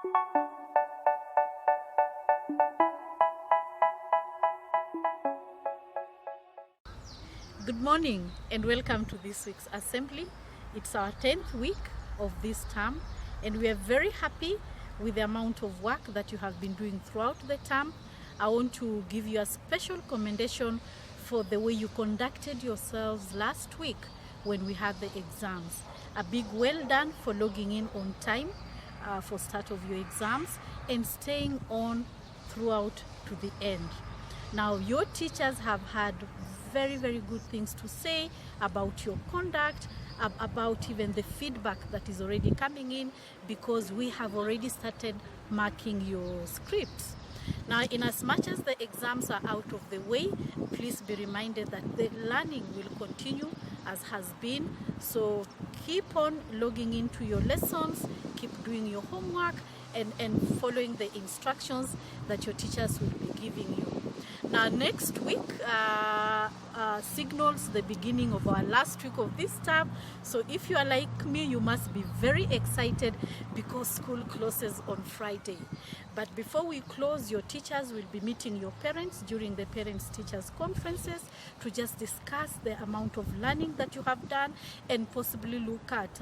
Good morning and welcome to this week's assembly. It's our 10th week of this term and we are very happy with the amount of work that you have been doing throughout the term. I want to give you a special commendation for the way you conducted yourselves last week when we had the exams. A big well done for logging in on time for start of your exams and staying on throughout to the end. Now your teachers have had very good things to say about your conduct, about even the feedback that is already coming in, because we have already started marking your scripts. Now, in as much as the exams are out of the way, please be reminded that the learning will continue as has been. So keep on logging into your lessons, keep doing your homework and following the instructions that your teachers will be giving you. Now next week signals the beginning of our last week of this term. So if you are like me, you must be very excited because school closes on Friday. But before we close, your teachers will be meeting your parents during the parents-teachers conferences to just discuss the amount of learning that you have done and possibly look at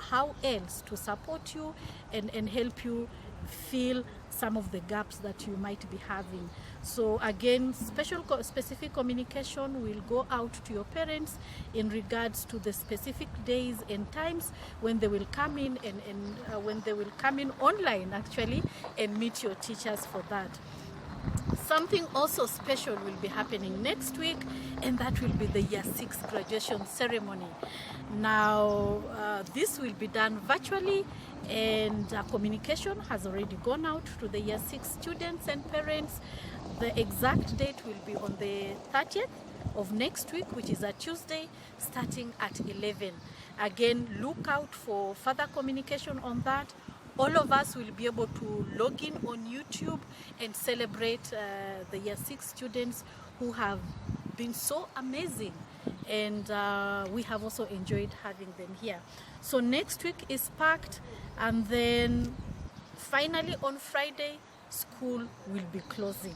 how else to support you and help you fill some of the gaps that you might be having. So again, specific communication will go out to your parents in regards to the specific days and times when they will come in and when they will come in online actually and meet your teachers for that. Something also special will be happening next week, and that will be the Year 6 graduation ceremony. Now, this will be done virtually, and communication has already gone out to the Year 6 students and parents. The exact date will be on the 30th of next week, which is a Tuesday, starting at 11. Again, look out for further communication on that. All of us will be able to log in on YouTube and celebrate the Year 6 students who have been so amazing, and we have also enjoyed having them here. So next week is packed, and then finally on Friday, school will be closing.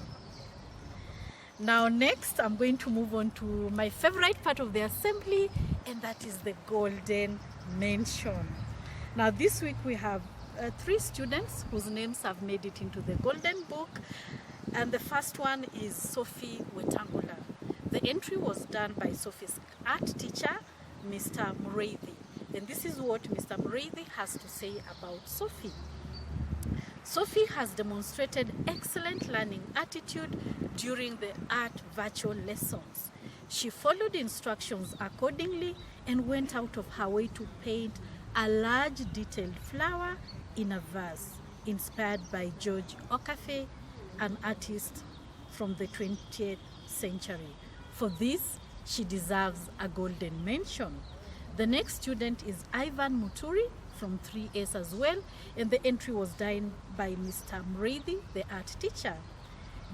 Now next, I'm going to move on to my favorite part of the assembly, and that is the golden mention. Now this week we have 3 students whose names have made it into the golden book, and the first one is Sophie Wetangula. The entry was done by Sophie's art teacher, Mr. Mureithi, and this is what Mr. Mureithi has to say about Sophie. Sophie has demonstrated excellent learning attitude during the art virtual lessons. She followed instructions accordingly and went out of her way to paint a large detailed flower in a vase inspired by George Okafe, an artist from the 20th century. For this, she deserves a golden mention. The next student is Ivan Muturi from 3S as well, and the entry was done by Mr. Mureithi, the art teacher.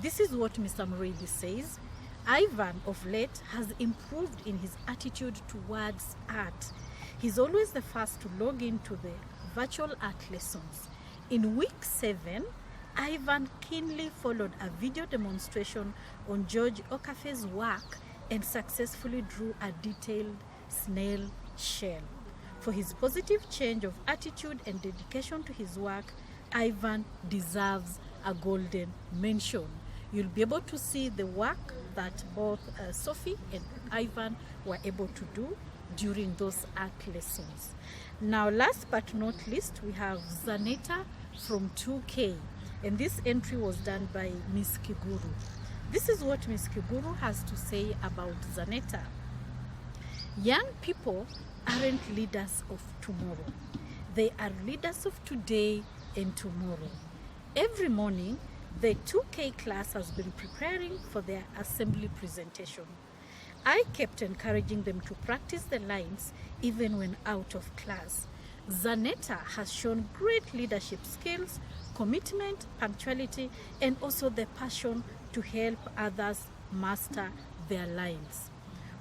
This is what Mr. Mureithi says. Ivan of late has improved in his attitude towards art. He's always the first to log into the virtual art lessons. In week 7, Ivan keenly followed a video demonstration on George Okafe's work and successfully drew a detailed snail shell. For his positive change of attitude and dedication to his work, Ivan deserves a golden mention. You'll be able to see the work that both Sophie and Ivan were able to do during those art lessons. Now, last but not least, we have Zaneta from 2K, and this entry was done by Miss Kiguru. This is what Miss Kiguru has to say about Zaneta. Young people aren't leaders of tomorrow. They are leaders of today and tomorrow. Every morning, the 2K class has been preparing for their assembly presentation. I kept encouraging them to practice the lines even when out of class. Zaneta has shown great leadership skills, commitment, punctuality, and also the passion to help others master their lines.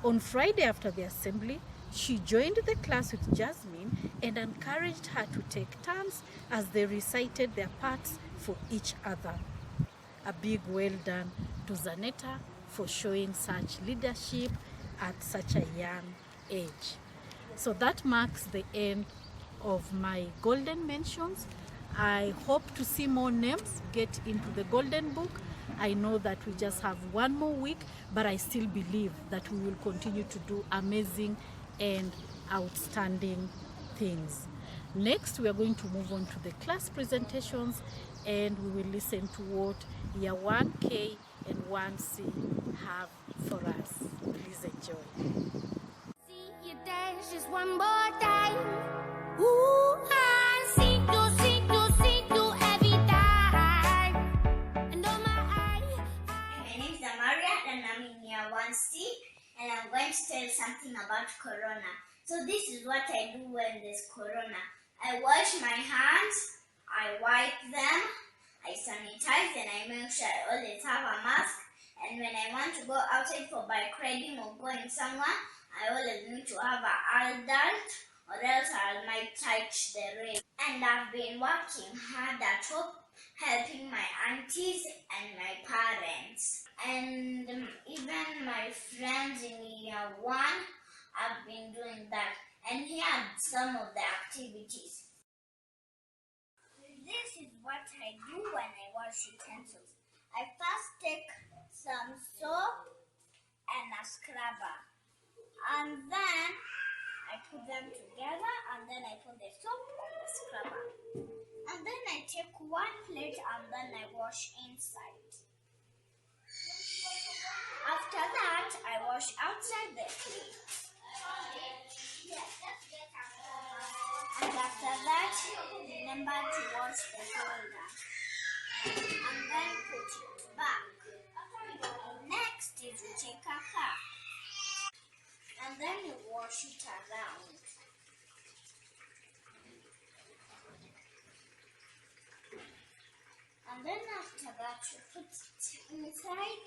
On Friday after the assembly, She joined the class with Jasmine and encouraged her to take turns as they recited their parts for each other. A big well done to Zanetta for showing such leadership at such a young age. So that marks the end of my golden mentions. I hope to see more names get into the golden book. I know that we just have one more week, but I still believe that we will continue to do amazing and outstanding things. Next, we are going to move on to the class presentations, and we will listen to what year 1K and 1C have for us. Please enjoy. See you dance just one more time. Ooh, I see you every time. And oh my My name is Amaria and I'm in year 1C, and I'm going to tell you something about Corona. So this is what I do when there's Corona. I wash my hands, I wipe them, I sanitize, and I make sure I always have a mask. And when I want to go outside for bike riding or going somewhere, I always need to have an adult, or else I might touch the rain. And I've been working hard at home, helping my aunties and my parents. And even my friends in year 1 have been doing that. And here are some of the activities. This is what I do when I wash utensils. I first take some soap and a scrubber, and then I put them together, and then I put the soap on the scrubber, and then I take one plate and then I wash inside. After that, I wash outside the plate. And after that, remember to wash the holder and then put it back. Next is you take a cup and then you wash it around. And then after that, you put it inside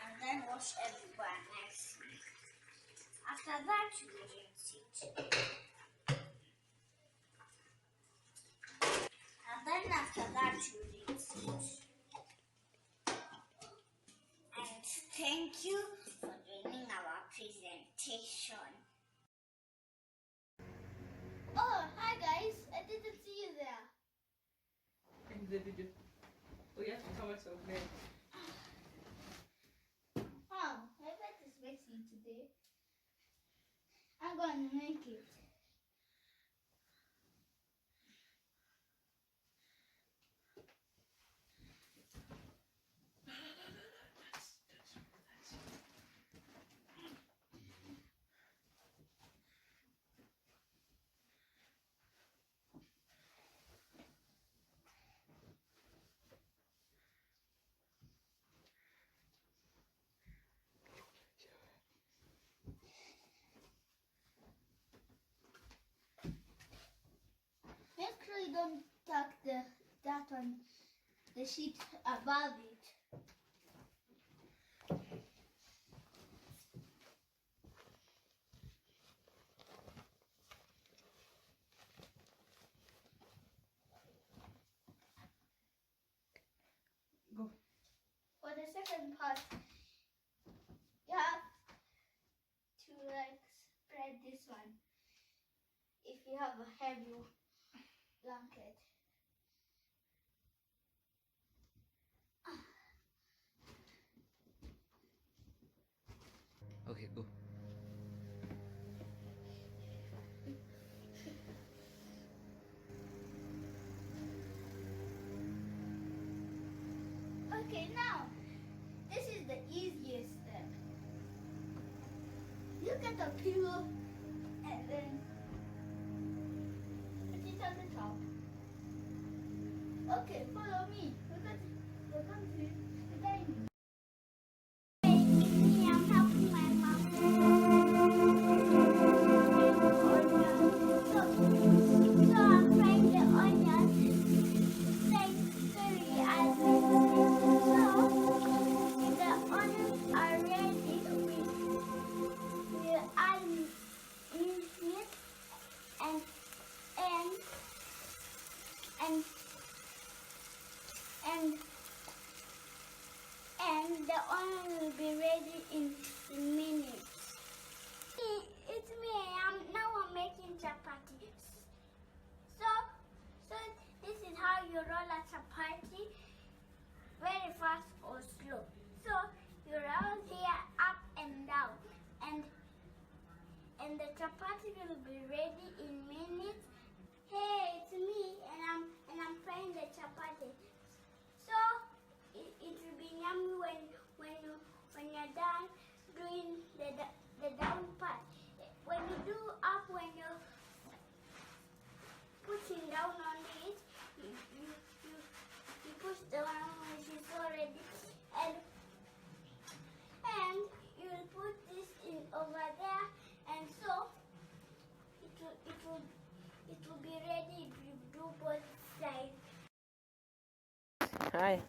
and then wash everywhere nicely. After that, you rinse it. And then after that, you rinse it. And thank you for joining our presentation. Oh, hi guys. I didn't see you there. In the video. Oh, you have to cover yourself there. Oh, my bed is messy today. I'm going to make it. Make sure you don't tuck that on the sheet above it. Go. For the second part, you have to spread this one if you have a heavy blanket. Okay, go. Okay, now this is the easiest step. You get a pillow and then put it on the top. Okay, follow me. We're going to the dining. I'm helping my mom. So I'm frying the onion. Thanks, sorry, I missed it. So the onions are ready. and the chapati will be ready in minutes. Hey, it's me, and I'm frying the chapati. So it will be yummy when you're done doing the down part. When you do up, when you're pushing down on it, you push the one which is already, and you'll put this in over there, and so it will be ready if you do both sides. Hi.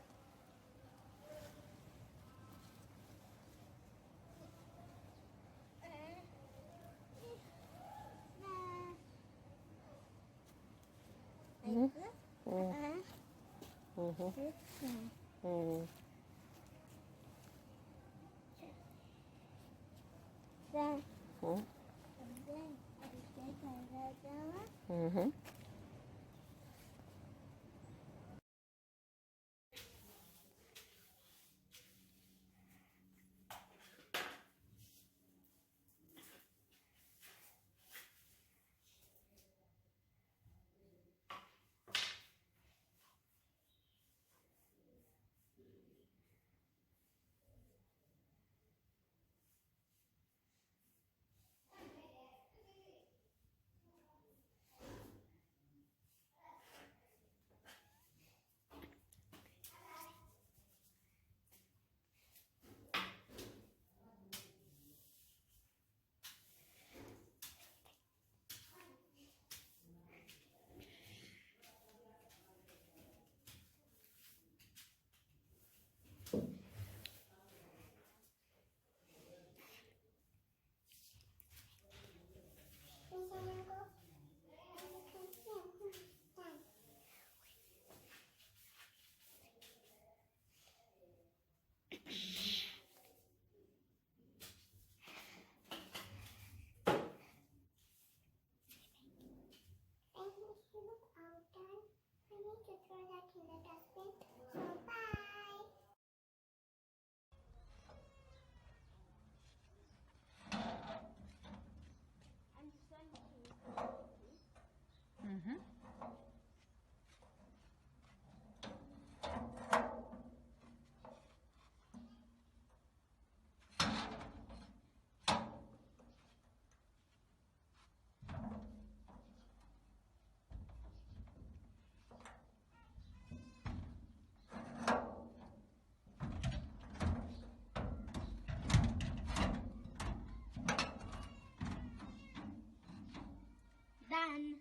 Done.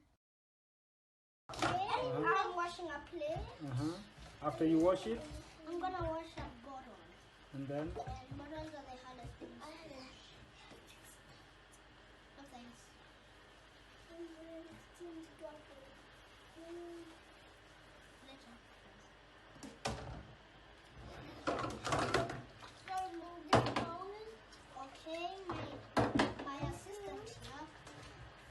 I'm washing a plate. After you wash it, I'm gonna wash a bottle. and then Bottles are the hardest things. No thanks. Later. So moving on. Okay, my assistant here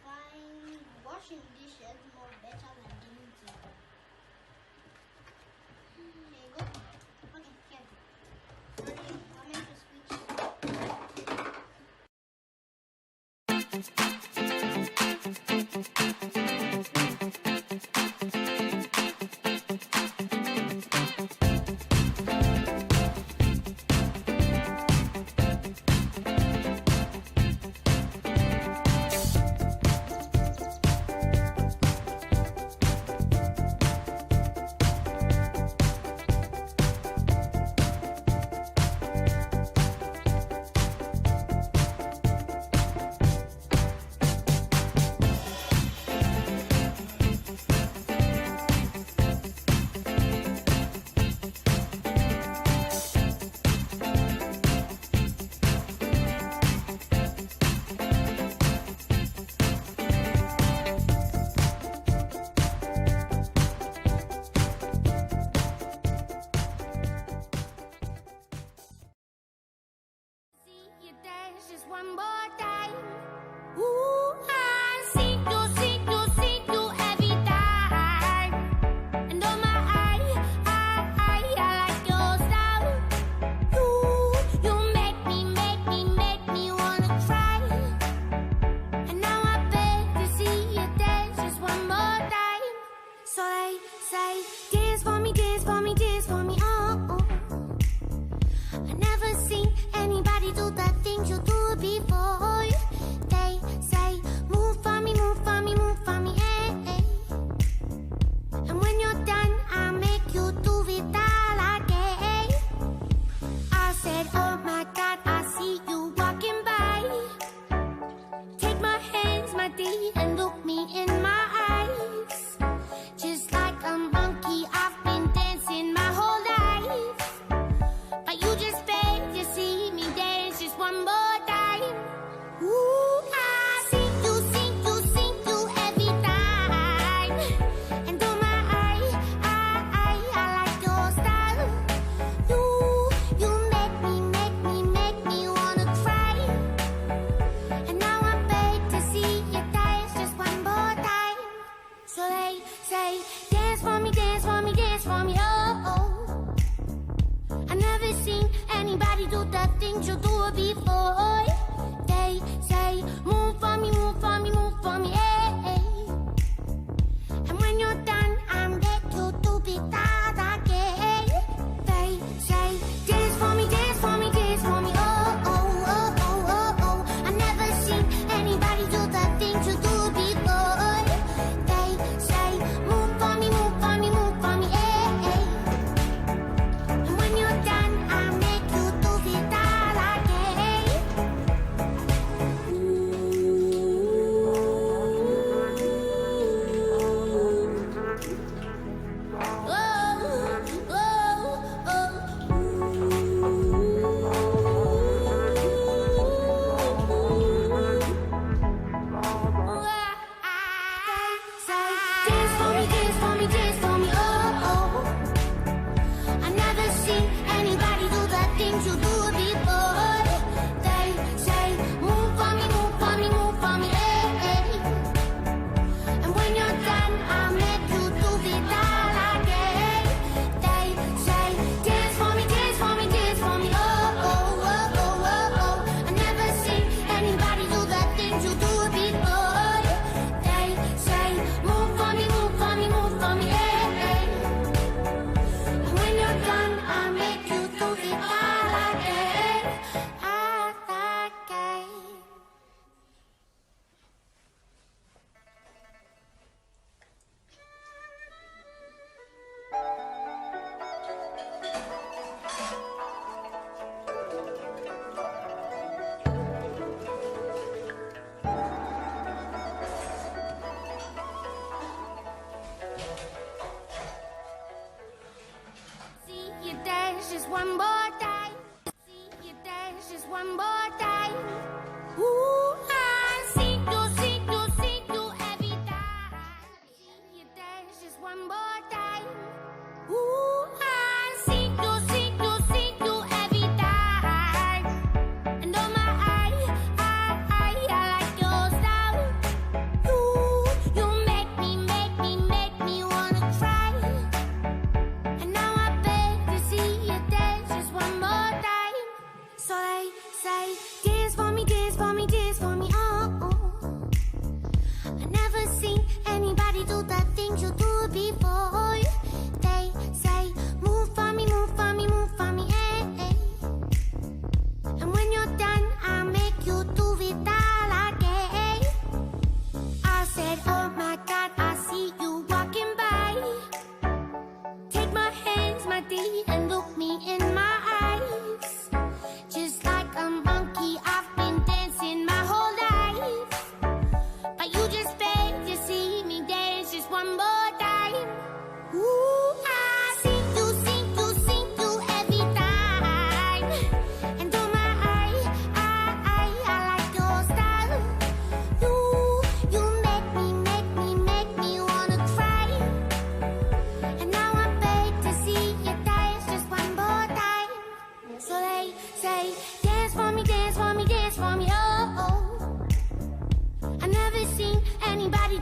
find washing dishes more better than doing it. There you go. Okay, here. Sorry, I meant to switch. See you dance just one more time. Ooh, I see you every time. And oh my, I like your style. You make me wanna try.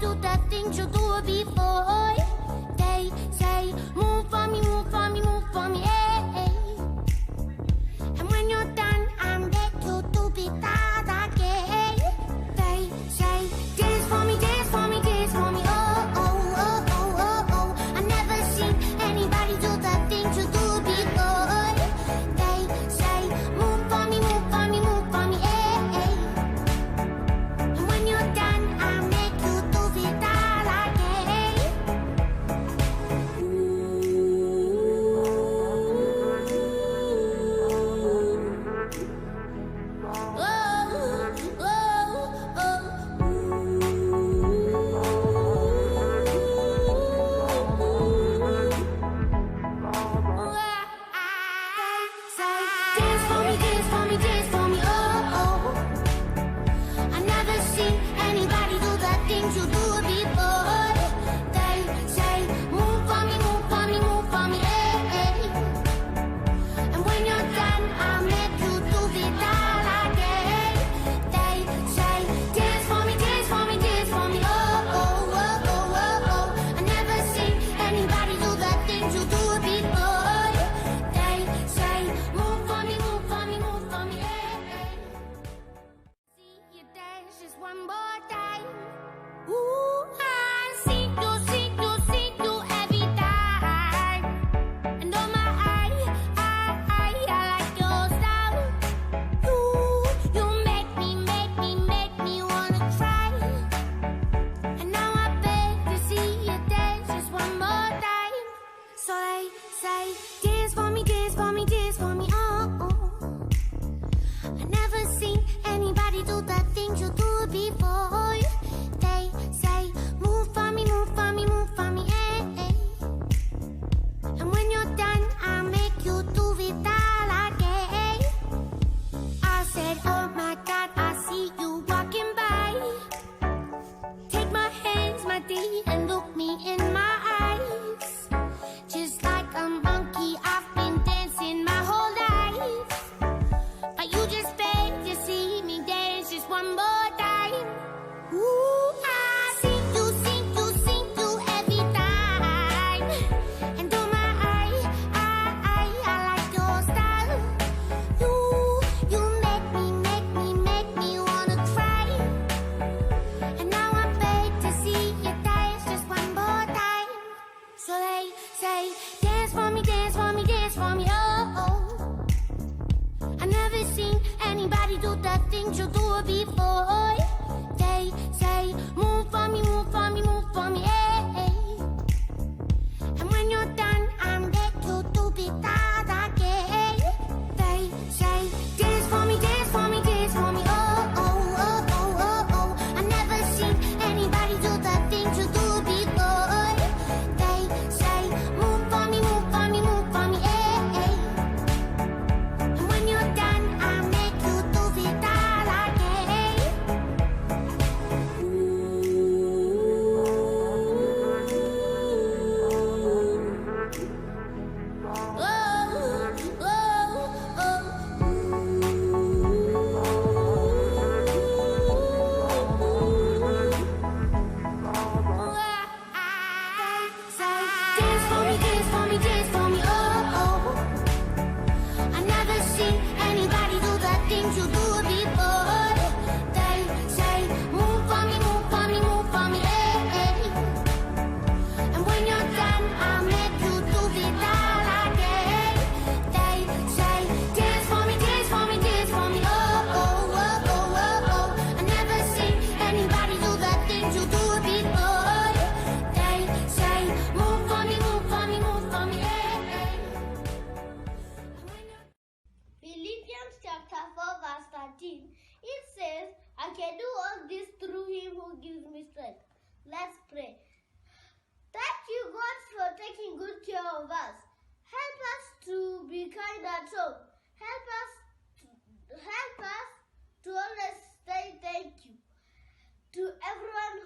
do the things you do before. They say, move for me, move for me, move for me, hey. And when you're done, I'm back to do be that again. They say, dance for me, dance for me, dance for me, oh, oh, oh, oh, oh, oh. I never seen anybody do the things you do before. They say, move for me, move for me, move for me, hey. And when you're done, I'll make you do it all again. Oh, oh, dance for me, dance for me, dance for me, oh, oh. I never seen anybody do the things you do before. They say, move for me, move for me, move for me, hey. And when you're done, I'll make you do it all again. They say, dance for me, dance for me, dance for me, oh, oh, oh, oh, oh, oh. I never seen anybody do the things you do before. They say, move for me, move for me, move for me, hey. See you dance just one more time. Ooh, I see you every time. And oh my, I like your style. You make me wanna try. And now I beg to see you dance just one more time. So they say, dance for me, dance for me, dance for me, oh, oh. I never seen anybody do the things you do before. They say, move for me, move for me, move for me, hey. And when you're done, I'll make you do it all again. I said, oh my God, I see you walking by. Take my hands, my dear, and look me in my eyes. Just like a monkey, I've been dancing my whole life. But you just beg to see me dance just one more time. Ooh, I see you every time. And oh my, I like your style. You make me wanna cry. And now I beg to see you dance just one more time. So they say, dance for me, dance for me, dance for me, oh, oh. I never seen anybody do the things you do before. They say, move for me, move for me, move for me, hey. And when you're done, I'm back to do it all again. They say, dance for me, dance for me, dance for me, oh, oh, oh, oh, oh, oh. I never seen anybody do the things you do before. They say, move for me, move for me, move for me, hey. And when you're done, I'll make you do it all again. Let's pray. Thank you, God, for taking good care of us. Help us to be kind at home. Help us to always say thank you to everyone